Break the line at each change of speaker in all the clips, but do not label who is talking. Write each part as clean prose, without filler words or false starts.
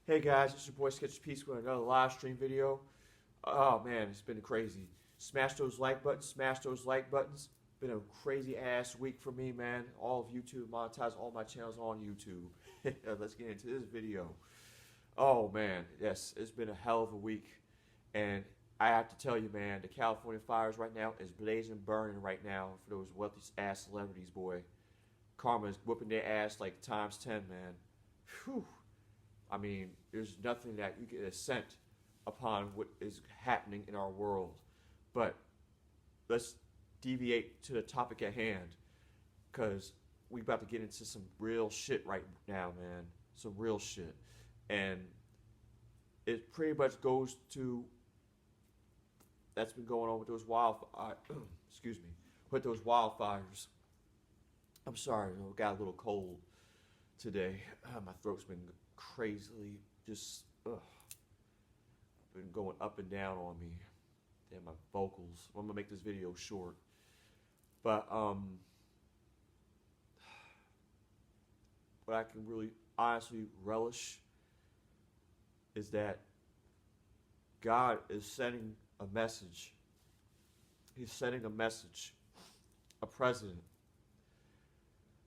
Hey guys, it's your boy Sketch Peace with another live stream video. Oh man, it's been crazy. Smash those like buttons, smash those like buttons. Been a crazy ass week for me, man. All of YouTube monetize all my channels on YouTube. Let's get into this video. Oh man, yes, it's been a hell of a week. And I have to tell you, man, the California fires right now is blazing, burning right now for those wealthy ass celebrities, boy. Karma is whooping their ass like times 10, man. Whew. I mean, there's nothing that you can assent upon what is happening in our world. But let's deviate to the topic at hand, because we about to get into some real shit right now, man. Some real shit. And it pretty much goes to that's been going on with those excuse me, with those wildfires. I'm sorry, I got a little cold today. My throat's been crazily just been going up and down on me. And my vocals. I'm gonna make this video short. But what I can really honestly relish is that God is sending a message. He's sending a message, a president,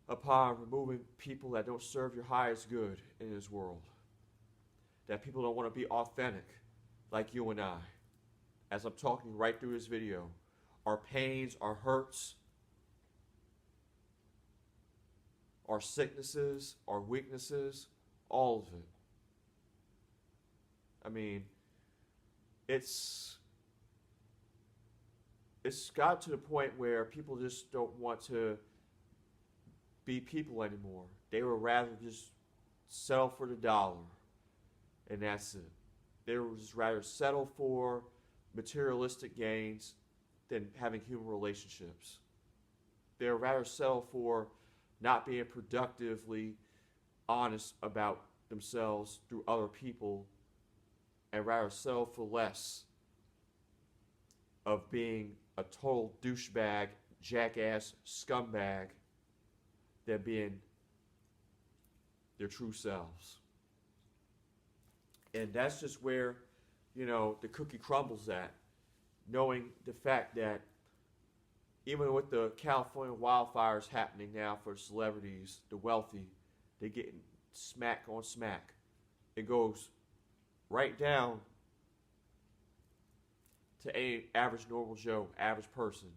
upon removing people that don't serve your highest good in this world. That people don't want to be authentic like you and I. As I'm talking right through this video, our pains, our hurts, our sicknesses, our weaknesses, all of it. I mean, it's got to the point where people just don't want to be people anymore. They would rather just settle for the dollar, and that's it. They would just rather settle for materialistic gains than having human relationships. They would rather settle for not being productively honest about themselves through other people, and rather settle for less of being a total douchebag, jackass, scumbag than being their true selves. And that's just where, the cookie crumbles at. Knowing the fact that even with the California wildfires happening now for celebrities, the wealthy, they're getting smack on smack. It goes right down to a average normal Joe, average person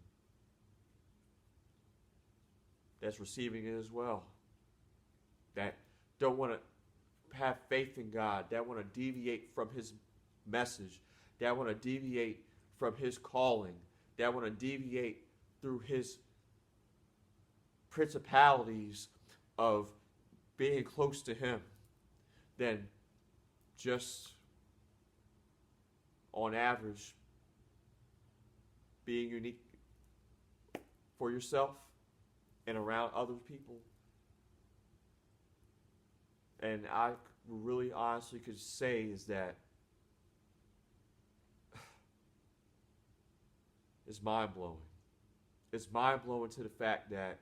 that's receiving it as well. That don't want to have faith in God, that want to deviate from his message, that want to deviate from his calling, that want to deviate through his principalities of being close to him, than just on average being unique for yourself and around other people. And I really honestly could say is that it's mind-blowing. It's mind-blowing to the fact that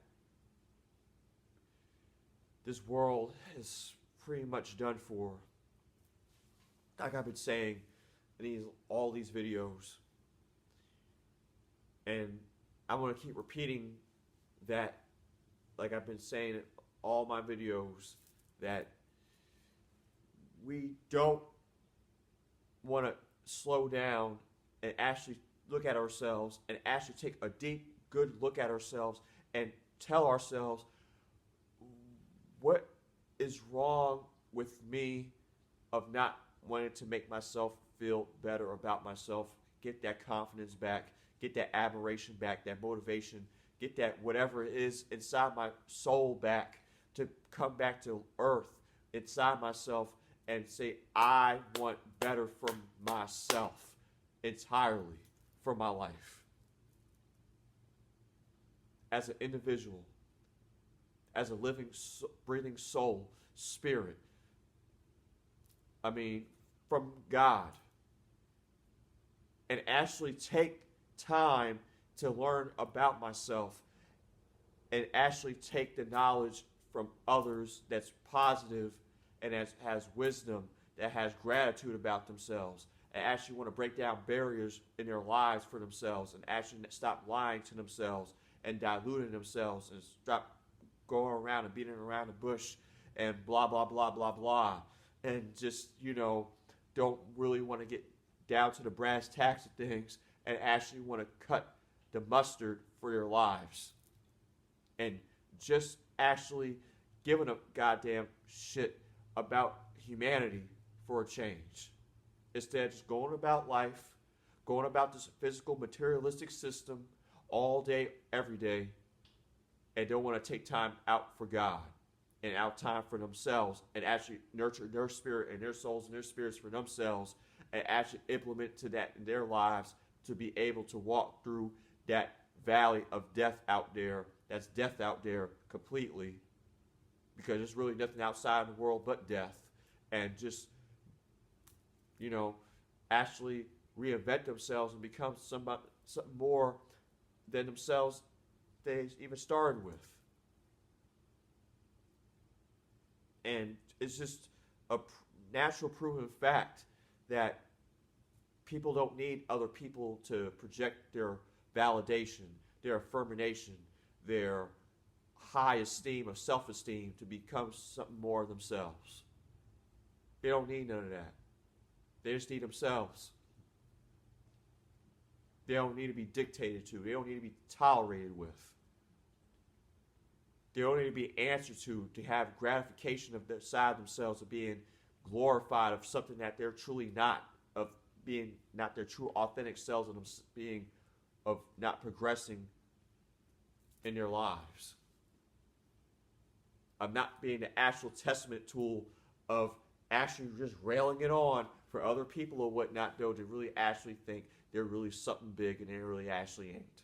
this world is pretty much done for. Like I've been saying in all these videos. And I'm going to keep repeating that, like I've been saying in all my videos, that we don't want to slow down and actually look at ourselves and actually take a deep, good look at ourselves and tell ourselves what is wrong with me of not wanting to make myself feel better about myself, get that confidence back, get that admiration back, that motivation, get that whatever it is inside my soul back, to come back to earth inside myself and say, I want better for myself entirely for my life. As an individual, as a living, breathing soul, spirit. I mean, from God. And actually take time to learn about myself and actually take the knowledge from others that's positive and has wisdom that has gratitude about themselves and actually want to break down barriers in their lives for themselves and actually stop lying to themselves and diluting themselves and stop going around and beating around the bush and blah, blah, blah, blah, blah. And just, don't really want to get down to the brass tacks of things and actually want to cut the mustard for your lives. And just actually giving a goddamn shit about humanity for a change. Instead of just going about life, going about this physical, materialistic system all day, every day, and don't want to take time out for God and out time for themselves and actually nurture their spirit and their souls and their spirits for themselves and actually implement to that in their lives to be able to walk through that valley of death out there. That's death out there completely, because there's really nothing outside of the world but death. And just, actually reinvent themselves and become something more than themselves they even started with. And it's just a natural proven fact that people don't need other people to project their validation, their affirmation, their high esteem of self-esteem to become something more of themselves. They don't need none of that. They just need themselves. They don't need to be dictated to. They don't need to be tolerated with. They don't need to be answered to have gratification of the side of themselves, of being glorified of something that they're truly not, of being not their true authentic selves, and of not progressing in their lives. Of not being the actual testament tool of actually just railing it on for other people or whatnot, though, to really actually think they're really something big and they really actually ain't.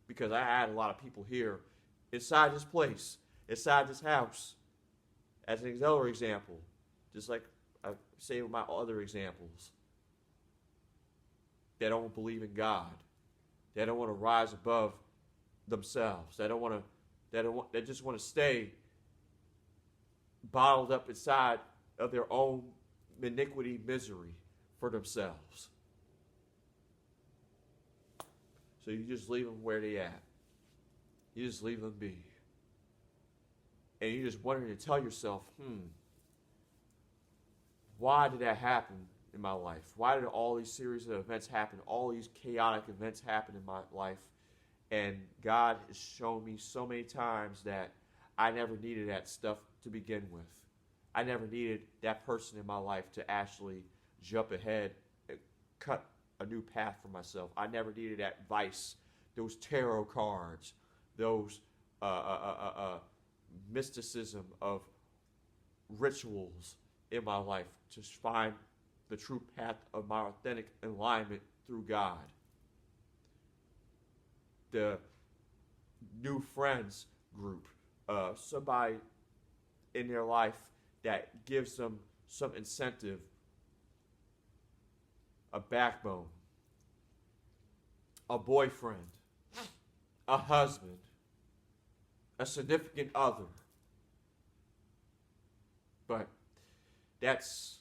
Because I had a lot of people here inside this place, inside this house, as an other example, just like I say with my other examples, they don't believe in God. They don't want to rise above themselves. They just want to stay bottled up inside of their own iniquity, misery for themselves. So you just leave them where they at. You just leave them be. And you're just wondering to tell yourself, why did that happen in my life? Why did all these series of events happen? All these chaotic events happen in my life? And God has shown me so many times that I never needed that stuff to begin with. I never needed that person in my life to actually jump ahead and cut a new path for myself. I never needed that vice, those tarot cards, those mysticism of rituals in my life to find the true path of my authentic alignment through God. The new friends group, somebody in their life that gives them some incentive, a backbone, a boyfriend, a husband, a significant other. But that's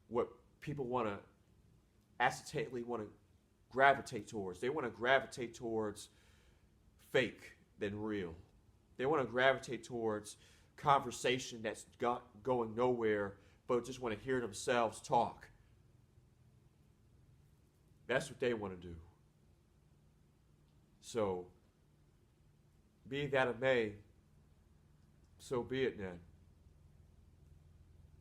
what people want to acetately want to gravitate towards. They want to gravitate towards fake than real. They want to gravitate towards conversation that's going nowhere, but just want to hear themselves talk. That's what they want to do. So, be that it may, so be it then.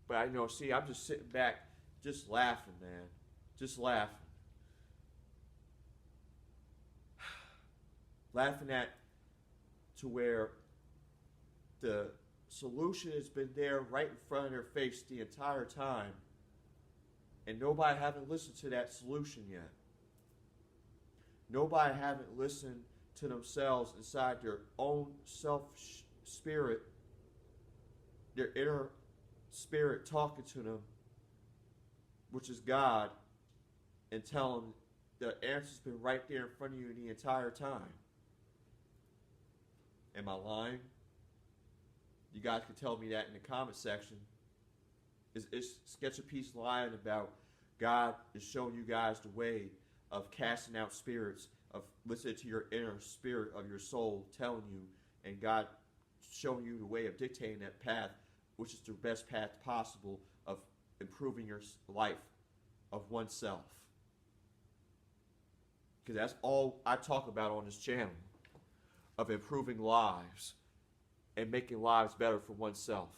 But I'm just sitting back, just laughing, man. Just laughing. Laughing at to where the solution has been there right in front of their face the entire time, and nobody haven't listened to that solution yet. Nobody haven't listened to themselves inside their own self-spirit, their inner spirit talking to them, which is God, and tell them the answer's been right there in front of you the entire time. Am I lying? You guys can tell me that in the comment section. Is Sketch a Peaze lying about God is showing you guys the way of casting out spirits, of listening to your inner spirit of your soul telling you, and God showing you the way of dictating that path, which is the best path possible of improving your life of oneself. Because that's all I talk about on this channel, of improving lives and making lives better for oneself.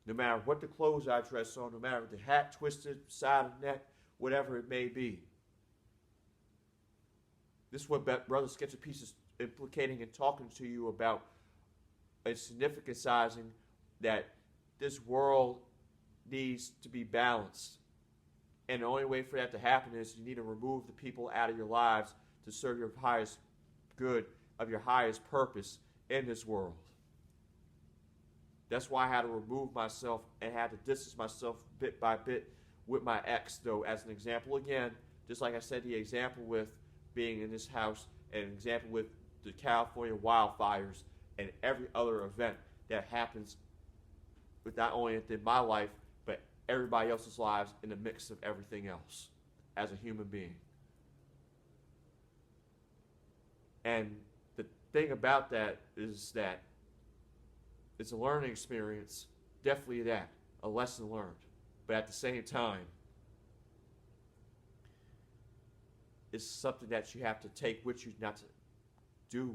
No matter what the clothes I dress on, no matter the hat twisted, side of the neck, whatever it may be. This is what Brother Sketch a Peaze is implicating and talking to you about, and significantizing that this world needs to be balanced. And the only way for that to happen is you need to remove the people out of your lives to serve your highest good, of your highest purpose in this world. That's why I had to remove myself and had to distance myself bit by bit with my ex, though, as an example again, just like I said, the example with being in this house, and an example with the California wildfires and every other event that happens with not only within my life, but everybody else's lives in the mix of everything else as a human being. And the thing about that is that it's a learning experience, definitely that, a lesson learned. But at the same time, it's something that you have to take with you, not to do